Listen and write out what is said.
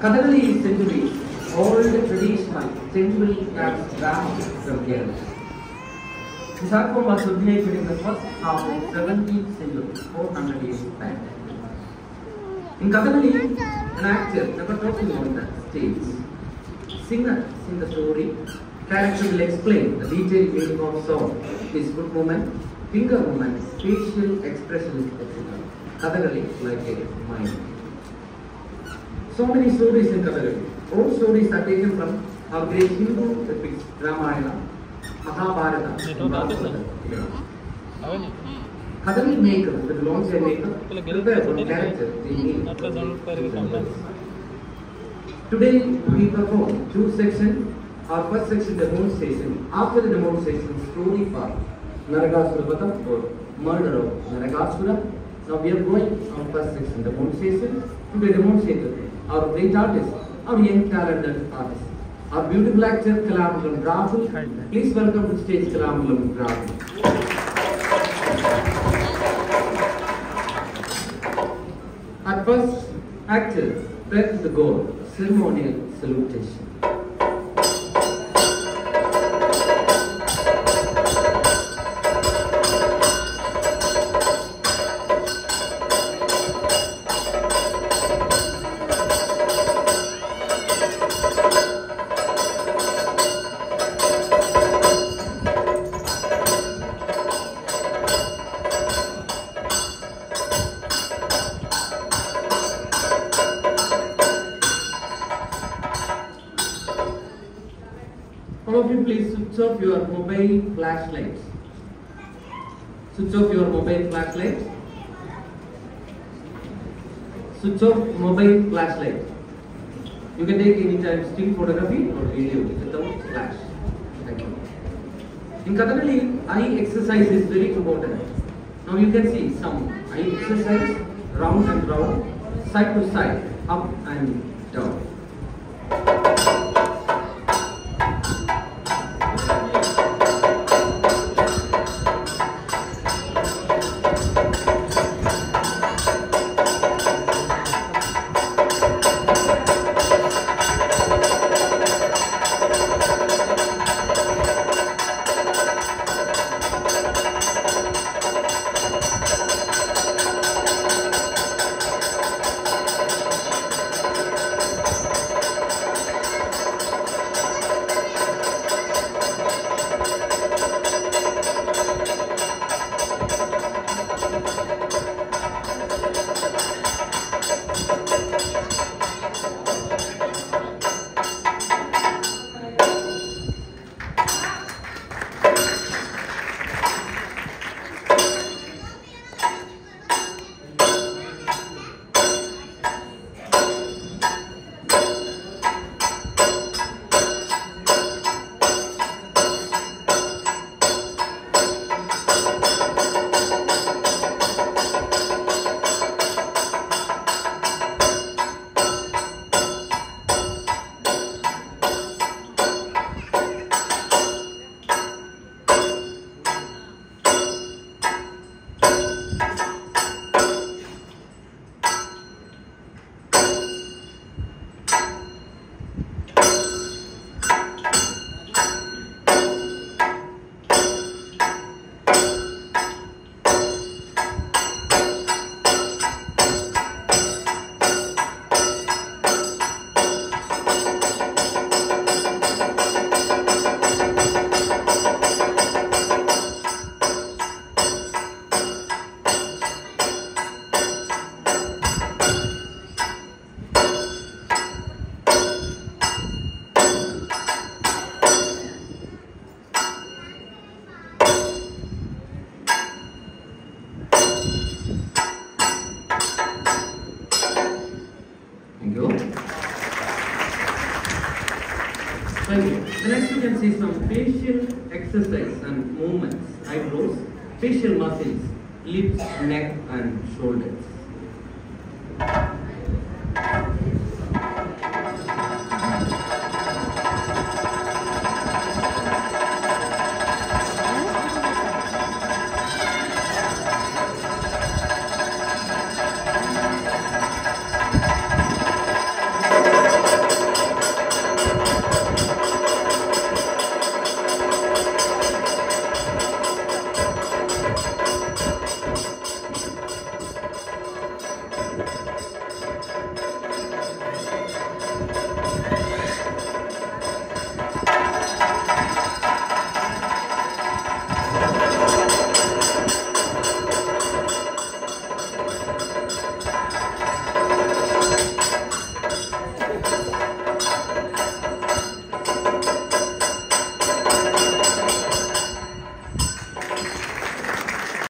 Kathakali is said to be old traditional century drama from Kerala. This art form was originated in the first half of 17th century, 400 years back. In Kathakali, an actor never talking on the stage. Singer sing the story. Character will explain the detailed meaning of song, his foot movement, finger movement, facial expression, etc. Kathakali like a mind. So many stories in Kathakali. All stories are taken from our great Hindu epics, Ramayana, Mahabharata, and Bhagavata. Kathakali makers with long hair makeup prepare for character they need. Today we perform two sections. Our first section, demonstration. After the demonstration, story part, Narakasura Vatham or murder of Narakasura. Now we are going on first section, demonstration. Today demonstrator, our great artist, our young talented artist, our beautiful actor Kalamangalam Rahul. Please welcome to stage Kalamangalam Rahul. At first, actor, prep to the goal, ceremonial salutation. All of you please switch off your mobile flashlights. Switch off your mobile flashlights. Switch off mobile flashlight. You can take any time still photography or video without flash. Thank you. In Kathakali, eye exercise is very important. Now you can see some eye exercise, round and round, side to side, up and down. Thank you. The next you can see some facial exercise and movements, eyebrows, facial muscles, lips, neck and shoulders.